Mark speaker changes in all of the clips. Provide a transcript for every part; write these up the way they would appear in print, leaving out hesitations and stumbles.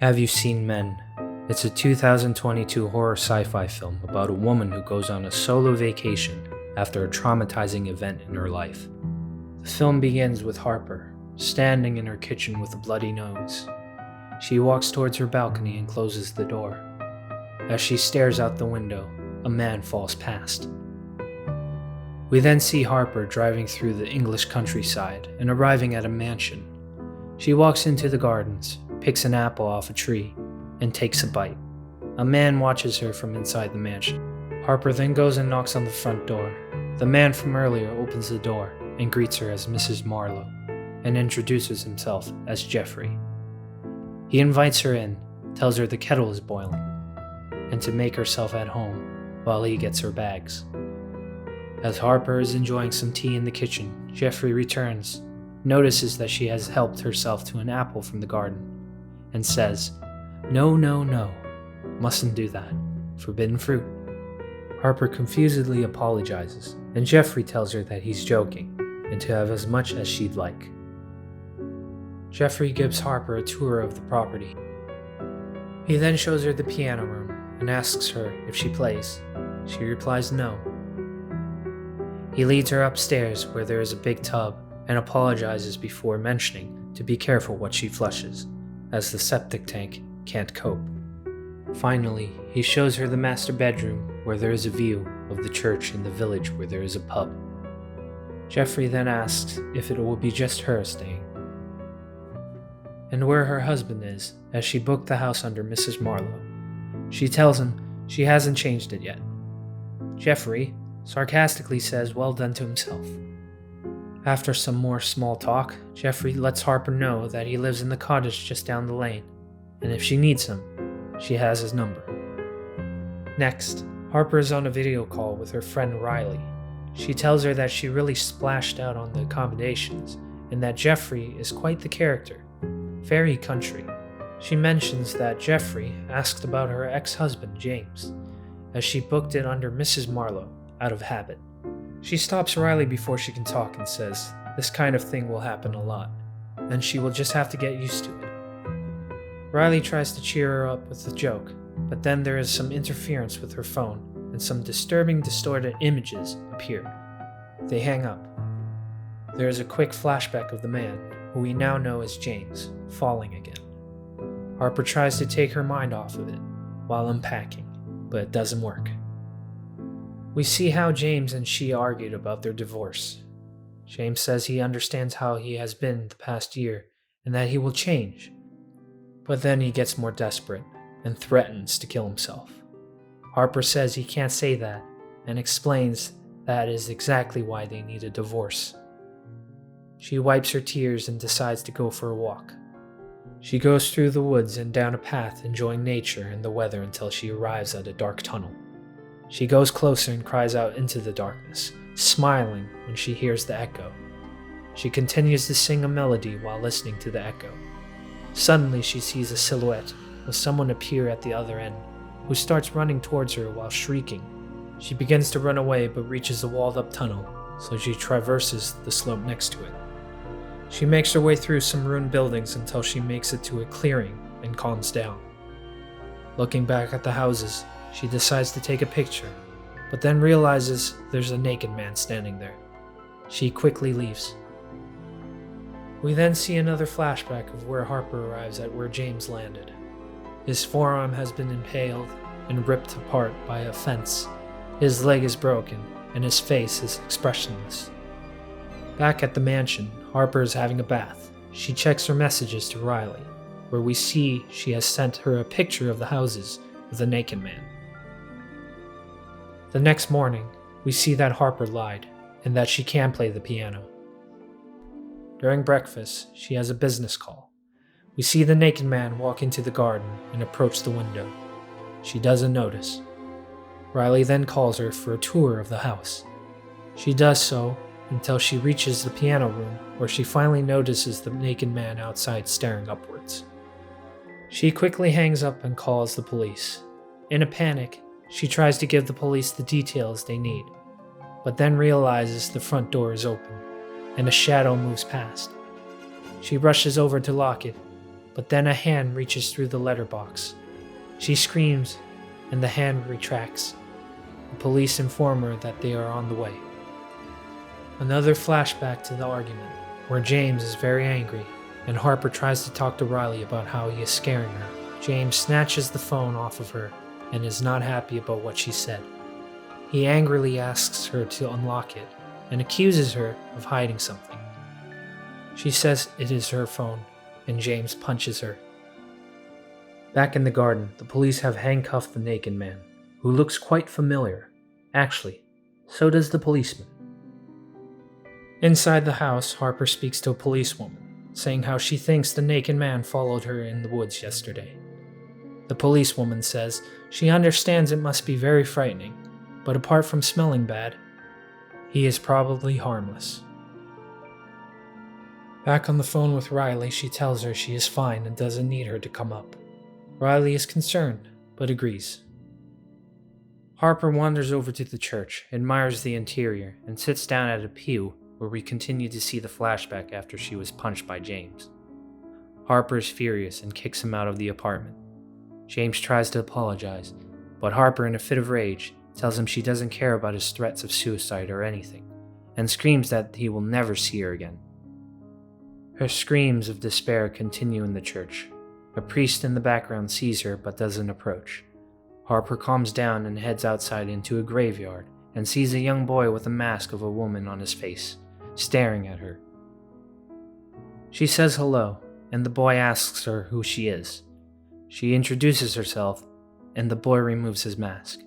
Speaker 1: Have you seen Men? It's a 2022 horror sci-fi film about a woman who goes on a solo vacation after a traumatizing event in her life. The film begins with Harper, standing in her kitchen with a bloody nose. She walks towards her balcony and closes the door. As she stares out the window, a man falls past. We then see Harper driving through the English countryside and arriving at a mansion. She walks into the gardens, picks an apple off a tree, and takes a bite. A man watches her from inside the mansion. Harper then goes and knocks on the front door. The man from earlier opens the door and greets her as Mrs. Marlowe, and introduces himself as Jeffrey. He invites her in, tells her the kettle is boiling, and to make herself at home while he gets her bags. As Harper is enjoying some tea in the kitchen, Jeffrey returns, notices that she has helped herself to an apple from the garden, and says, "No, no, no, mustn't do that. Forbidden fruit." Harper confusedly apologizes, and Jeffrey tells her that he's joking, and to have as much as she'd like. Jeffrey gives Harper a tour of the property. He then shows her the piano room and asks her if she plays. She replies no. He leads her upstairs where there is a big tub and apologizes before mentioning to be careful what she flushes, as the septic tank can't cope. Finally, he shows her the master bedroom where there is a view of the church in the village where there is a pub. Jeffrey then asks if it will be just her staying, and where her husband is, as she booked the house under Mrs. Marlowe. She tells him she hasn't changed it yet. Jeffrey sarcastically says well done to himself. After some more small talk, Jeffrey lets Harper know that he lives in the cottage just down the lane, and if she needs him, she has his number. Next, Harper is on a video call with her friend Riley. She tells her that she really splashed out on the accommodations, and that Jeffrey is quite the character, very country. She mentions that Jeffrey asked about her ex-husband James, as she booked it under Mrs. Marlowe out of habit. She stops Riley before she can talk and says this kind of thing will happen a lot, and she will just have to get used to it. Riley tries to cheer her up with a joke, but then there is some interference with her phone, and some disturbing distorted images appear. They hang up. There is a quick flashback of the man, who we now know as James, falling again. Harper tries to take her mind off of it while unpacking, but it doesn't work. We see how James and she argued about their divorce. James says he understands how he has been the past year and that he will change. But then he gets more desperate and threatens to kill himself. Harper says he can't say that and explains that is exactly why they need a divorce. She wipes her tears and decides to go for a walk. She goes through the woods and down a path enjoying nature and the weather until she arrives at a dark tunnel. She goes closer and cries out into the darkness, smiling when she hears the echo. She continues to sing a melody while listening to the echo. Suddenly she sees a silhouette of someone appear at the other end, who starts running towards her while shrieking. She begins to run away but reaches the walled-up tunnel, so she traverses the slope next to it. She makes her way through some ruined buildings until she makes it to a clearing and calms down. Looking back at the houses, she decides to take a picture, but then realizes there's a naked man standing there. She quickly leaves. We then see another flashback of where Harper arrives at where James landed. His forearm has been impaled and ripped apart by a fence. His leg is broken, and his face is expressionless. Back at the mansion, Harper is having a bath. She checks her messages to Riley, where we see she has sent her a picture of the houses with a naked man. The next morning, we see that Harper lied, and that she can play the piano. During breakfast, she has a business call. We see the naked man walk into the garden and approach the window. She doesn't notice. Riley then calls her for a tour of the house. She does so until she reaches the piano room, where she finally notices the naked man outside staring upwards. She quickly hangs up and calls the police. In a panic, she tries to give the police the details they need, but then realizes the front door is open, and a shadow moves past. She rushes over to lock it, but then a hand reaches through the letterbox. She screams, and the hand retracts. The police inform her that they are on the way. Another flashback to the argument, where James is very angry, and Harper tries to talk to Riley about how he is scaring her. James snatches the phone off of her and is not happy about what she said. He angrily asks her to unlock it and accuses her of hiding something. She says it is her phone, and James punches her. Back in the garden, the police have handcuffed the naked man, who looks quite familiar. Actually, so does the policeman. Inside the house, Harper speaks to a policewoman, saying how she thinks the naked man followed her in the woods yesterday. The policewoman says she understands it must be very frightening, but apart from smelling bad, he is probably harmless. Back on the phone with Riley, she tells her she is fine and doesn't need her to come up. Riley is concerned, but agrees. Harper wanders over to the church, admires the interior, and sits down at a pew where we continue to see the flashback after she was punched by James. Harper is furious and kicks him out of the apartment. James tries to apologize, but Harper, in a fit of rage, tells him she doesn't care about his threats of suicide or anything, and screams that he will never see her again. Her screams of despair continue in the church. A priest in the background sees her but doesn't approach. Harper calms down and heads outside into a graveyard and sees a young boy with a mask of a woman on his face, staring at her. She says hello, and the boy asks her who she is. She introduces herself, and the boy removes his mask.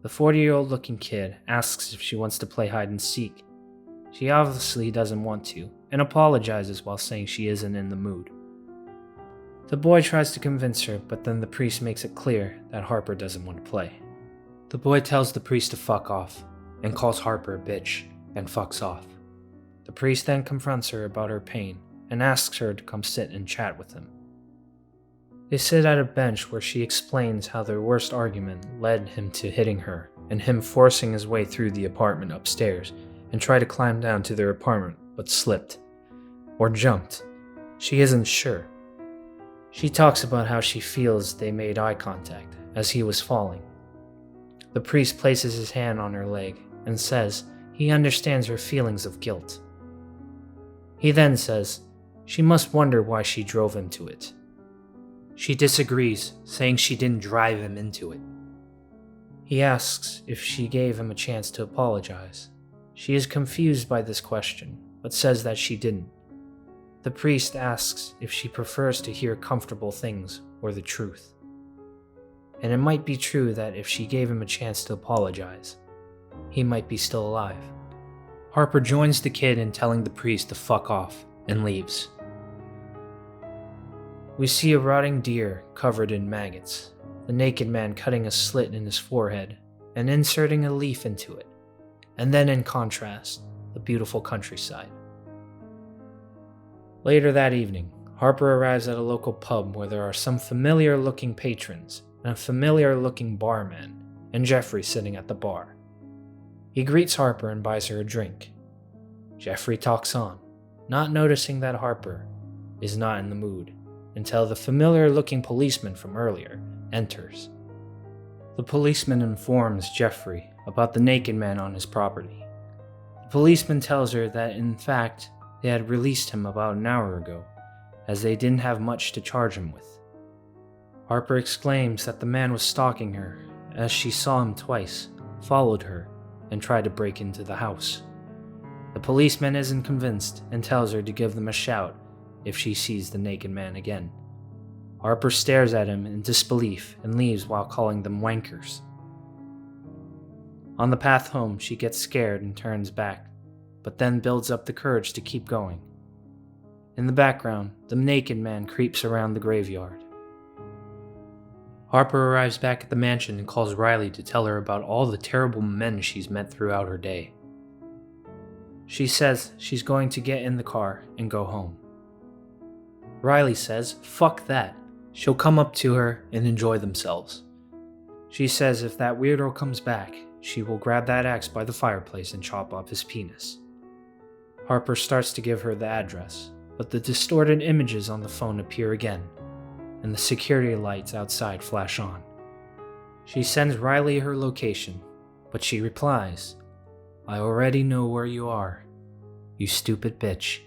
Speaker 1: The 40-year-old looking kid asks if she wants to play hide and seek. She obviously doesn't want to, and apologizes while saying she isn't in the mood. The boy tries to convince her, but then the priest makes it clear that Harper doesn't want to play. The boy tells the priest to fuck off, and calls Harper a bitch, and fucks off. The priest then confronts her about her pain, and asks her to come sit and chat with him. They sit at a bench where she explains how their worst argument led him to hitting her, and him forcing his way through the apartment upstairs, and tried to climb down to their apartment, but slipped. Or jumped. She isn't sure. She talks about how she feels they made eye contact as he was falling. The priest places his hand on her leg and says he understands her feelings of guilt. He then says she must wonder why she drove him to it. She disagrees, saying she didn't drive him into it. He asks if she gave him a chance to apologize. She is confused by this question, but says that she didn't. The priest asks if she prefers to hear comfortable things or the truth. And it might be true that if she gave him a chance to apologize, he might be still alive. Harper joins the kid in telling the priest to fuck off and leaves. We see a rotting deer covered in maggots, the naked man cutting a slit in his forehead and inserting a leaf into it, and then in contrast, the beautiful countryside. Later that evening, Harper arrives at a local pub where there are some familiar-looking patrons and a familiar-looking barman, and Jeffrey sitting at the bar. He greets Harper and buys her a drink. Jeffrey talks on, not noticing that Harper is not in the mood, until the familiar-looking policeman from earlier enters. The policeman informs Jeffrey about the naked man on his property. The policeman tells her that, in fact, they had released him about an hour ago, as they didn't have much to charge him with. Harper exclaims that the man was stalking her, as she saw him twice, followed her, and tried to break into the house. The policeman isn't convinced and tells her to give them a shout if she sees the naked man again. Harper stares at him in disbelief and leaves while calling them wankers. On the path home, she gets scared and turns back, but then builds up the courage to keep going. In the background, the naked man creeps around the graveyard. Harper arrives back at the mansion and calls Riley to tell her about all the terrible men she's met throughout her day. She says she's going to get in the car and go home. Riley says, fuck that. She'll come up to her and enjoy themselves. She says if that weirdo comes back, she will grab that axe by the fireplace and chop off his penis. Harper starts to give her the address, but the distorted images on the phone appear again, and the security lights outside flash on. She sends Riley her location, but she replies, "I already know where you are, you stupid bitch."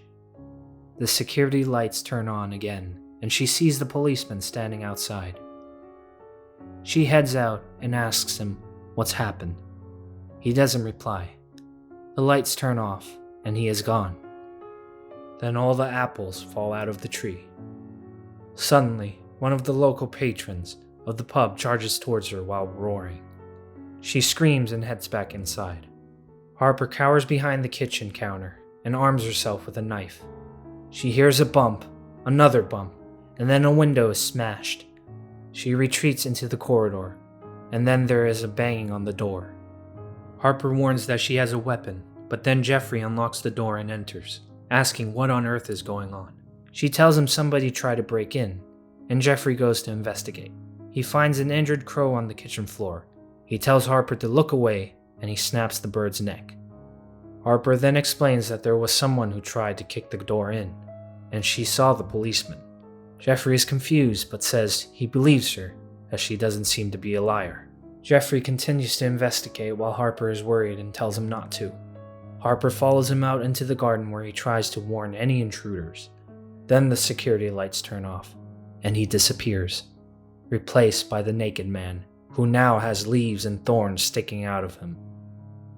Speaker 1: The security lights turn on again, and she sees the policeman standing outside. She heads out and asks him what's happened. He doesn't reply. The lights turn off, and he is gone. Then all the apples fall out of the tree. Suddenly, one of the local patrons of the pub charges towards her while roaring. She screams and heads back inside. Harper cowers behind the kitchen counter and arms herself with a knife. She hears a bump, another bump, and then a window is smashed. She retreats into the corridor, and then there is a banging on the door. Harper warns that she has a weapon, but then Jeffrey unlocks the door and enters, asking what on earth is going on. She tells him somebody tried to break in, and Jeffrey goes to investigate. He finds an injured crow on the kitchen floor. He tells Harper to look away, and he snaps the bird's neck. Harper then explains that there was someone who tried to kick the door in, and she saw the policeman. Jeffrey is confused, but says he believes her, as she doesn't seem to be a liar. Jeffrey continues to investigate while Harper is worried and tells him not to. Harper follows him out into the garden where he tries to warn any intruders. Then the security lights turn off, and he disappears, replaced by the naked man, who now has leaves and thorns sticking out of him.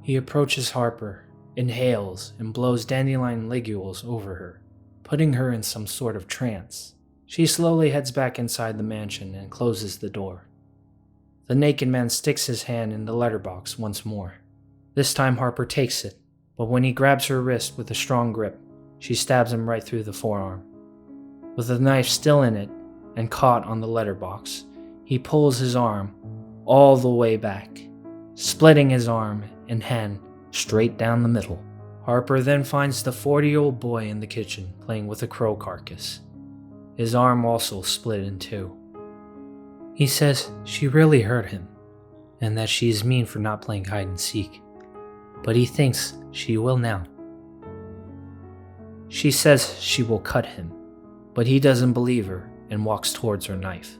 Speaker 1: He approaches Harper, inhales, and blows dandelion ligules over her, putting her in some sort of trance. She slowly heads back inside the mansion and closes the door. The naked man sticks his hand in the letterbox once more. This time Harper takes it, but when he grabs her wrist with a strong grip, she stabs him right through the forearm. With the knife still in it and caught on the letterbox, he pulls his arm all the way back, splitting his arm and hand straight down the middle. Harper then finds the 40-year-old boy in the kitchen playing with a crow carcass. His arm also split in two. He says she really hurt him, and that she is mean for not playing hide and seek, but he thinks she will now. She says she will cut him, but he doesn't believe her and walks towards her knife,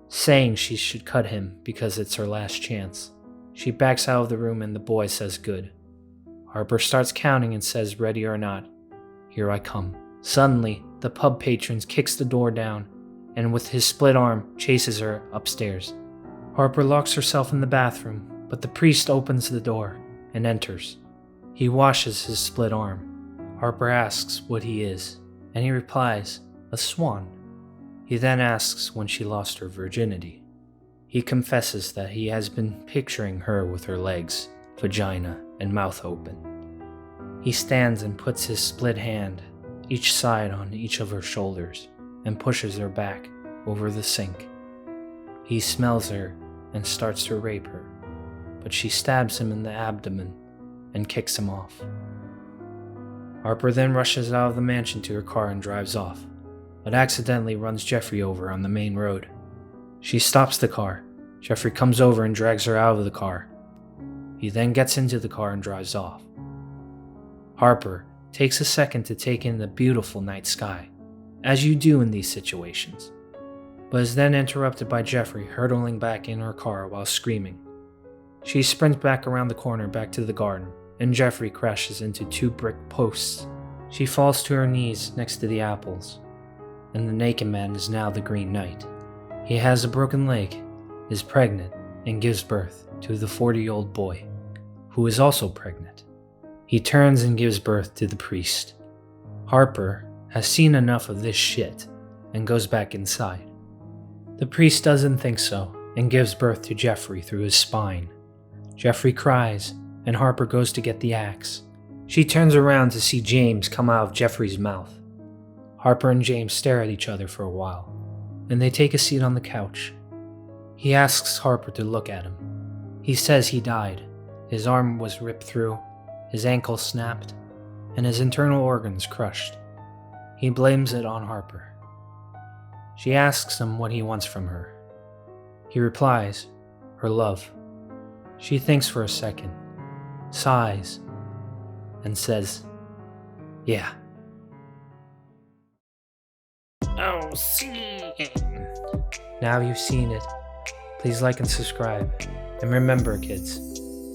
Speaker 1: saying she should cut him because it's her last chance. She backs out of the room and the boy says good. Harper starts counting and says ready or not, "Here I come." Suddenly, the pub patron kicks the door down and with his split arm chases her upstairs. Harper locks herself in the bathroom, but the priest opens the door and enters. He washes his split arm. Harper asks what he is, and he replies, "A swan." He then asks when she lost her virginity. He confesses that he has been picturing her with her legs, vagina, and mouth open. He stands and puts his split hand, each side on each of her shoulders, and pushes her back over the sink. He smells her and starts to rape her, but she stabs him in the abdomen and kicks him off. Harper then rushes out of the mansion to her car and drives off, but accidentally runs Jeffrey over on the main road. She stops the car. Jeffrey comes over and drags her out of the car. He then gets into the car and drives off. Harper takes a second to take in the beautiful night sky, as you do in these situations, but is then interrupted by Jeffrey hurtling back in her car while screaming. She sprints back around the corner back to the garden, and Jeffrey crashes into 2 brick posts. She falls to her knees next to the apples, and the naked man is now the Green Knight. He has a broken leg, is pregnant, and gives birth to the 40-year-old boy, who is also pregnant. He turns and gives birth to the priest. Harper has seen enough of this shit and goes back inside. The priest doesn't think so and gives birth to Jeffrey through his spine. Jeffrey cries, and Harper goes to get the axe. She turns around to see James come out of Jeffrey's mouth. Harper and James stare at each other for a while, and they take a seat on the couch. He asks Harper to look at him. He says he died. His arm was ripped through, his ankle snapped, and his internal organs crushed. He blames it on Harper. She asks him what he wants from her. He replies, her love. She thinks for a second, sighs, and says, "Yeah." scene. Now you've seen it. Please like and subscribe. And remember, kids,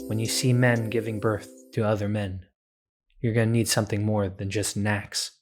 Speaker 1: when you see men giving birth to other men, you're going to need something more than just knacks.